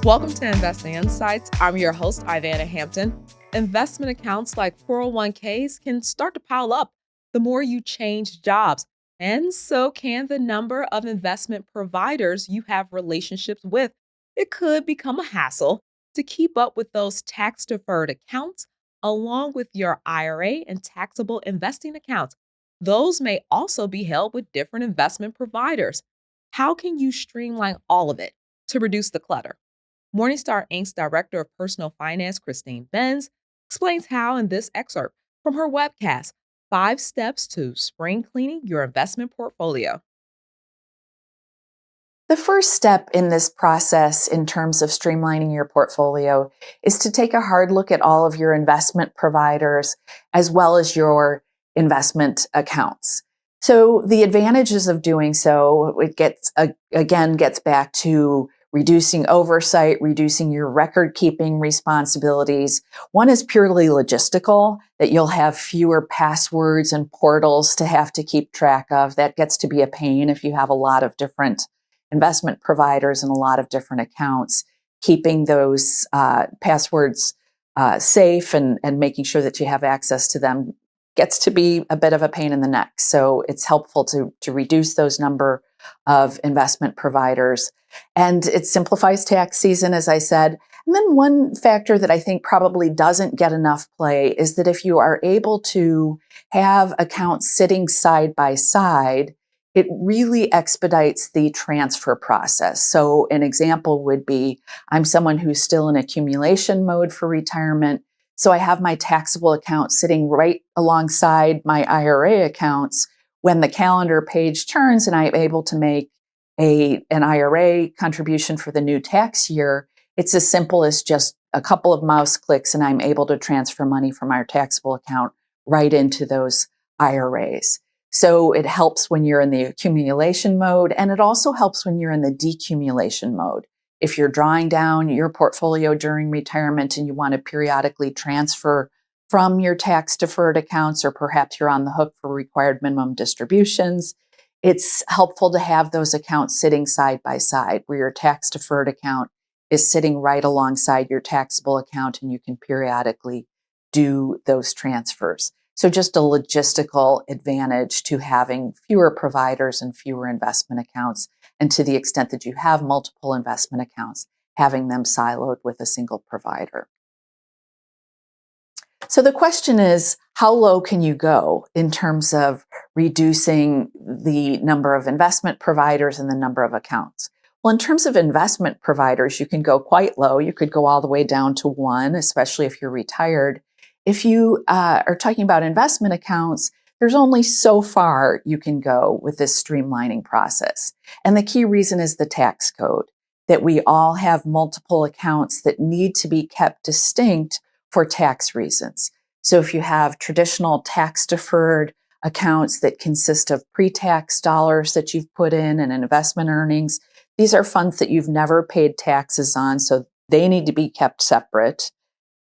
Welcome to Investing Insights. I'm your host, Ivana Hampton. Investment accounts like 401ks can start to pile up the more you change jobs, and so can the number of investment providers you have relationships with. It could become a hassle to keep up with those tax deferred accounts along with your IRA and taxable investing accounts. Those may also be held with different investment providers. How can you streamline all of it to reduce the clutter? Morningstar Inc.'s Director of Personal Finance, Christine Benz, explains how in this excerpt from her webcast, 5 Steps to Spring Cleaning Your Investment Portfolio. The first step in this process in terms of streamlining your portfolio is to take a hard look at all of your investment providers as well as your investment accounts. So the advantages of doing so, it gets back to reducing oversight, reducing your record-keeping responsibilities. One is purely logistical, that you'll have fewer passwords and portals to have to keep track of. That gets to be a pain if you have a lot of different investment providers and a lot of different accounts. Keeping those passwords safe and making sure that you have access to them gets to be a bit of a pain in the neck. So it's helpful to reduce those number of investment providers. And it simplifies tax season, as I said. And then one factor that I think probably doesn't get enough play is that if you are able to have accounts sitting side by side, it really expedites the transfer process. So an example would be, I'm someone who's still in accumulation mode for retirement. So I have my taxable account sitting right alongside my IRA accounts. When the calendar page turns and I'm able to make an IRA contribution for the new tax year, it's as simple as just a couple of mouse clicks and I'm able to transfer money from our taxable account right into those IRAs. So it helps when you're in the accumulation mode, and it also helps when you're in the decumulation mode. If you're drawing down your portfolio during retirement and you want to periodically transfer from your tax-deferred accounts, or perhaps you're on the hook for required minimum distributions, it's helpful to have those accounts sitting side by side, where your tax-deferred account is sitting right alongside your taxable account and you can periodically do those transfers. So just a logistical advantage to having fewer providers and fewer investment accounts. And to the extent that you have multiple investment accounts, having them siloed with a single provider. So the question is, how low can you go in terms of reducing the number of investment providers and the number of accounts? Well, in terms of investment providers, you can go quite low. You could go all the way down to 1, especially if you're retired. If you are talking about investment accounts, there's only so far you can go with this streamlining process. And the key reason is the tax code, that we all have multiple accounts that need to be kept distinct for tax reasons. So if you have traditional tax-deferred accounts that consist of pre-tax dollars that you've put in and investment earnings, these are funds that you've never paid taxes on, so they need to be kept separate.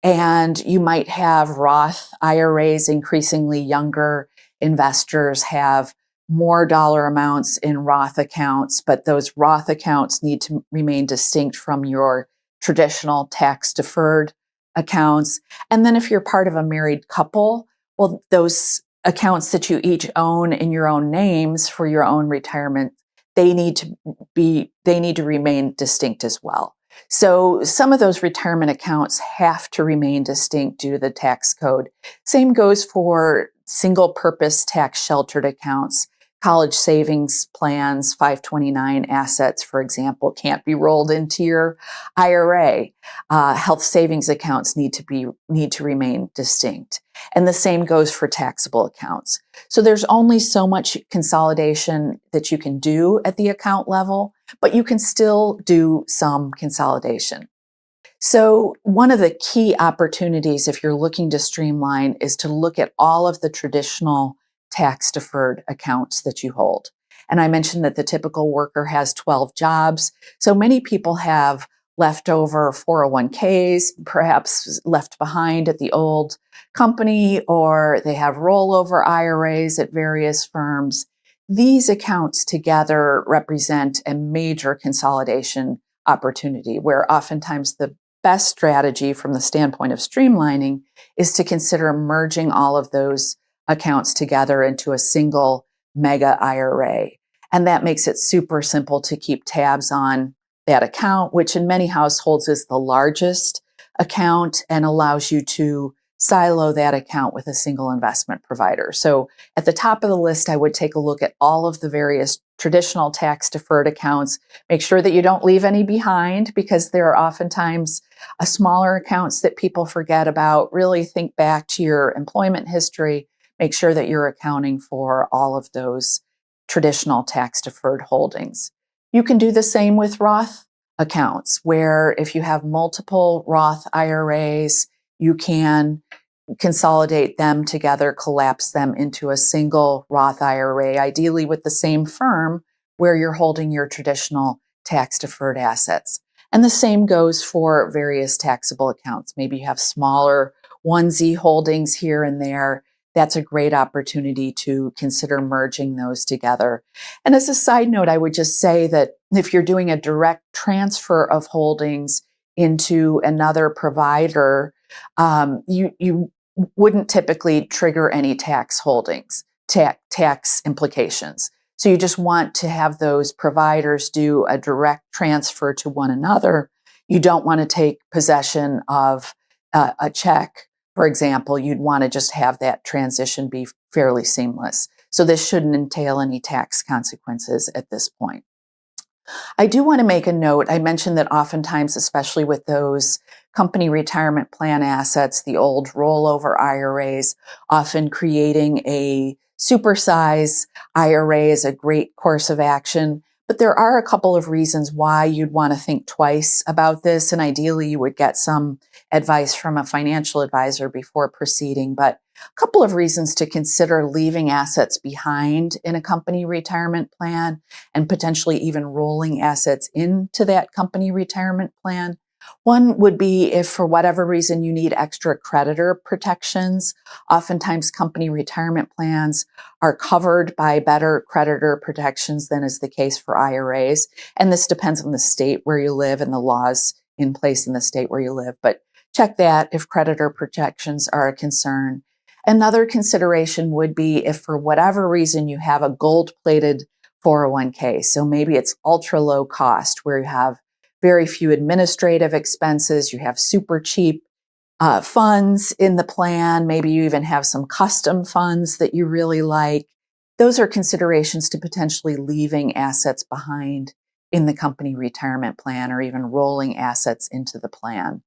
And you might have Roth IRAs. Increasingly younger investors have more dollar amounts in Roth accounts, but those Roth accounts need to remain distinct from your traditional tax-deferred accounts. And then if you're part of a married couple, well, those accounts that you each own in your own names for your own retirement, they need to remain distinct as well. So some of those retirement accounts have to remain distinct due to the tax code. Same goes for single purpose tax sheltered accounts. College savings plans, 529 assets, for example, can't be rolled into your IRA. Health savings accounts need to remain distinct. And the same goes for taxable accounts. So there's only so much consolidation that you can do at the account level, but you can still do some consolidation. So one of the key opportunities, if you're looking to streamline, is to look at all of the traditional tax-deferred accounts that you hold. And I mentioned that the typical worker has 12 jobs. So many people have leftover 401ks, perhaps left behind at the old company, or they have rollover IRAs at various firms. These accounts together represent a major consolidation opportunity, where oftentimes the best strategy from the standpoint of streamlining is to consider merging all of those accounts together into a single mega IRA. And that makes it super simple to keep tabs on that account, which in many households is the largest account and allows you to silo that account with a single investment provider. So at the top of the list, I would take a look at all of the various traditional tax deferred accounts. Make sure that you don't leave any behind, because there are oftentimes smaller accounts that people forget about. Really think back to your employment history. Make sure that you're accounting for all of those traditional tax deferred holdings. You can do the same with Roth accounts, where if you have multiple Roth IRAs, you can consolidate them together, collapse them into a single Roth IRA, ideally with the same firm where you're holding your traditional tax deferred assets. And the same goes for various taxable accounts. Maybe you have smaller onesie holdings here and there. That's a great opportunity to consider merging those together. And as a side note, I would just say that if you're doing a direct transfer of holdings into another provider, you wouldn't typically trigger any tax implications. So you just want to have those providers do a direct transfer to one another. You don't want to take possession of a check, for example. You'd want to just have that transition be fairly seamless. So this shouldn't entail any tax consequences at this point. I do want to make a note. I mentioned that oftentimes, especially with those company retirement plan assets, the old rollover IRAs, often creating a supersize IRA is a great course of action. But there are a couple of reasons why you'd want to think twice about this. And ideally, you would get some advice from a financial advisor before proceeding. But a couple of reasons to consider leaving assets behind in a company retirement plan and potentially even rolling assets into that company retirement plan. One would be if for whatever reason you need extra creditor protections. Oftentimes company retirement plans are covered by better creditor protections than is the case for IRAs. And this depends on the state where you live and the laws in place in the state where you live. But check that if creditor protections are a concern. Another consideration would be if for whatever reason you have a gold-plated 401k. So maybe it's ultra low cost where you have very few administrative expenses. You have super cheap funds in the plan. Maybe you even have some custom funds that you really like. Those are considerations to potentially leaving assets behind in the company retirement plan or even rolling assets into the plan.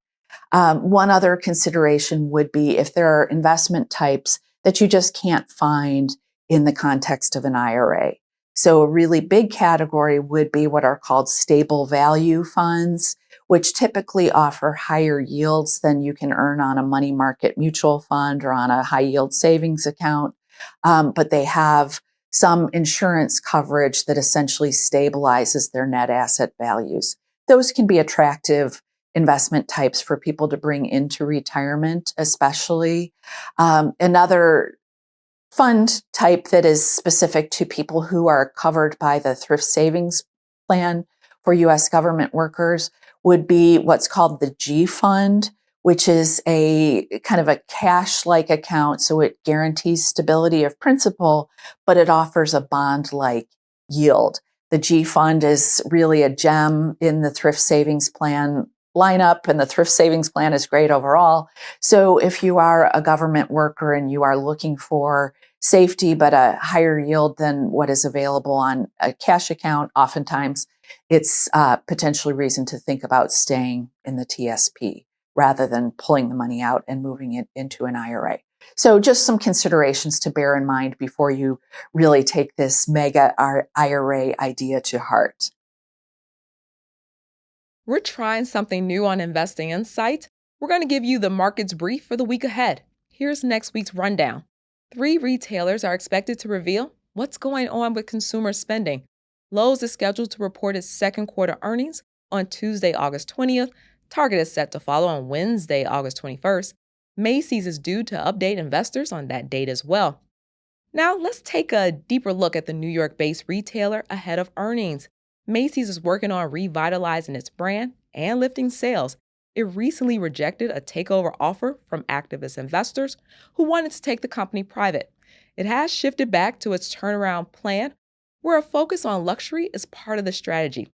One other consideration would be if there are investment types that you just can't find in the context of an IRA. So a really big category would be what are called stable value funds, which typically offer higher yields than you can earn on a money market mutual fund or on a high yield savings account. But they have some insurance coverage that essentially stabilizes their net asset values. Those can be attractive investment types for people to bring into retirement, especially. Another fund type that is specific to people who are covered by the thrift savings plan for U.S. government workers would be what's called the G fund, which is a kind of a cash-like account. So it guarantees stability of principal, but it offers a bond-like yield. The G fund is really a gem in the thrift savings plan lineup, and the thrift savings plan is great overall. So if you are a government worker and you are looking for safety but a higher yield than what is available on a cash account, oftentimes it's potentially reason to think about staying in the TSP rather than pulling the money out and moving it into an IRA. So just some considerations to bear in mind before you really take this mega IRA idea to heart. We're trying something new on Investing Insights. We're going to give you the market's brief for the week ahead. Here's next week's rundown. 3 retailers are expected to reveal what's going on with consumer spending. Lowe's is scheduled to report its second quarter earnings on Tuesday, August 20th. Target is set to follow on Wednesday, August 21st. Macy's is due to update investors on that date as well. Now, let's take a deeper look at the New York-based retailer ahead of earnings. Macy's is working on revitalizing its brand and lifting sales. It recently rejected a takeover offer from activist investors who wanted to take the company private. It has shifted back to its turnaround plan, where a focus on luxury is part of the strategy.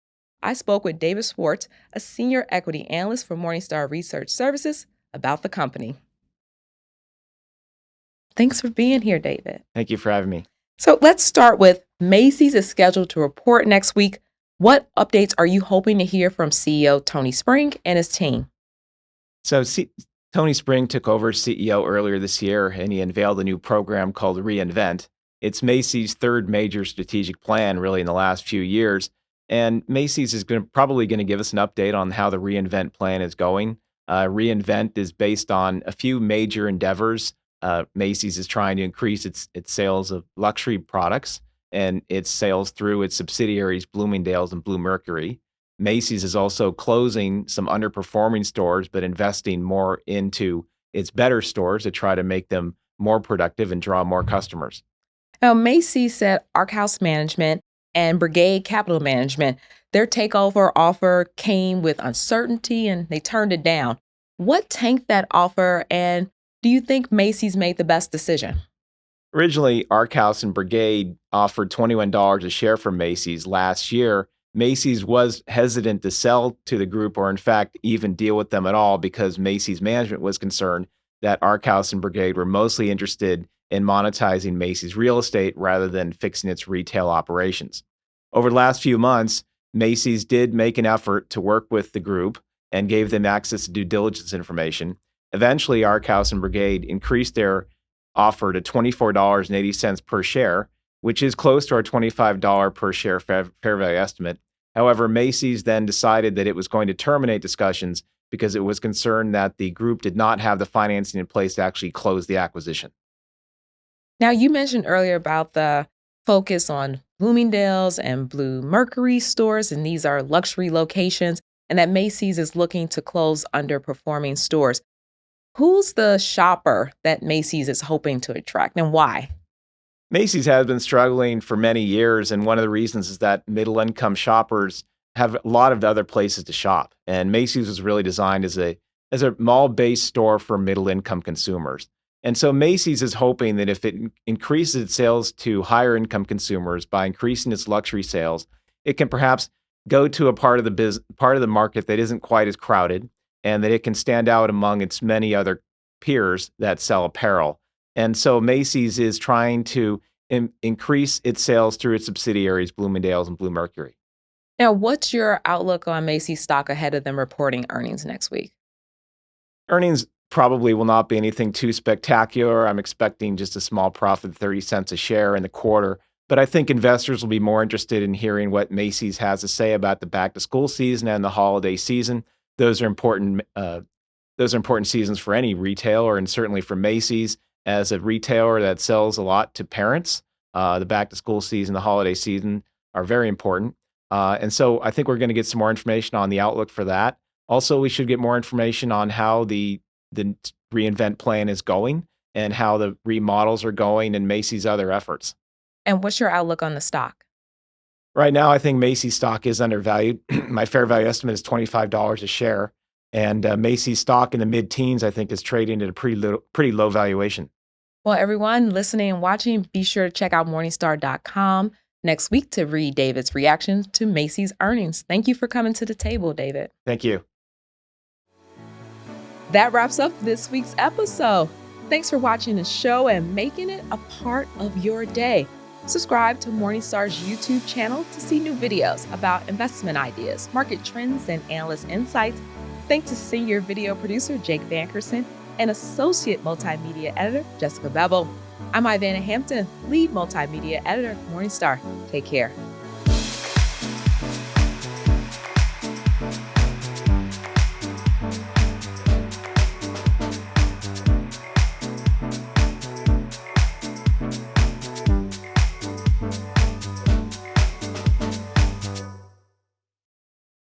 I spoke with David Swartz, a senior equity analyst for Morningstar Research Services, about the company. Thanks for being here, David. Thank you for having me. So let's start with Macy's is scheduled to report next week. What updates are you hoping to hear from CEO Tony Spring and his team? So Tony Spring took over as CEO earlier this year, and he unveiled a new program called Reinvent. It's Macy's third major strategic plan really in the last few years. And Macy's is probably going to give us an update on how the Reinvent plan is going. Reinvent is based on a few major endeavors. Macy's is trying to increase its sales of luxury products and its sales through its subsidiaries, Bloomingdale's and Bluemercury. Macy's is also closing some underperforming stores, but investing more into its better stores to try to make them more productive and draw more customers. Now, Macy's said Arkhouse Management and Brigade Capital Management, their takeover offer came with uncertainty and they turned it down. What tanked that offer, and do you think Macy's made the best decision? Originally, Arkhouse and Brigade offered $21 a share from Macy's last year. Macy's was hesitant to sell to the group or, in fact, even deal with them at all because Macy's management was concerned that Arkhouse and Brigade were mostly interested in monetizing Macy's real estate rather than fixing its retail operations. Over the last few months, Macy's did make an effort to work with the group and gave them access to due diligence information. Eventually, Arkhouse and Brigade increased their offer to $24.80 per share, which is close to our $25 per share fair value estimate. However, Macy's then decided that it was going to terminate discussions because it was concerned that the group did not have the financing in place to actually close the acquisition. Now, you mentioned earlier about the focus on Bloomingdale's and Bluemercury stores, and these are luxury locations, and that Macy's is looking to close underperforming stores. Who's the shopper that Macy's is hoping to attract, and why? Macy's has been struggling for many years, and one of the reasons is that middle-income shoppers have a lot of other places to shop. And Macy's was really designed as a mall-based store for middle-income consumers. And so Macy's is hoping that if it increases its sales to higher-income consumers by increasing its luxury sales, it can perhaps go to a part of the market that isn't quite as crowded, and that it can stand out among its many other peers that sell apparel. And so Macy's is trying to increase its sales through its subsidiaries, Bloomingdale's and Bluemercury. Now, what's your outlook on Macy's stock ahead of them reporting earnings next week? Earnings probably will not be anything too spectacular. I'm expecting just a small profit, 30 cents a share in the quarter. But I think investors will be more interested in hearing what Macy's has to say about the back-to-school season and the holiday season. Those are important seasons for any retailer, and certainly for Macy's as a retailer that sells a lot to parents. The back-to-school season, the holiday season are very important. And so I think we're going to get some more information on the outlook for that. Also, we should get more information on how the Reinvent plan is going and how the remodels are going and Macy's other efforts. And what's your outlook on the stock? Right now, I think Macy's stock is undervalued. My fair value estimate is $25 a share. And Macy's stock in the mid-teens, I think, is trading at a pretty low valuation. Well, everyone listening and watching, be sure to check out Morningstar.com next week to read David's reaction to Macy's earnings. Thank you for coming to the table, David. Thank you. That wraps up this week's episode. Thanks for watching the show and making it a part of your day. Subscribe to Morningstar's YouTube channel to see new videos about investment ideas, market trends, and analyst insights. Thanks to senior video producer Jake Vankerson and associate multimedia editor Jessica Bevel. I'm Ivana Hampton, lead multimedia editor at Morningstar. Take care.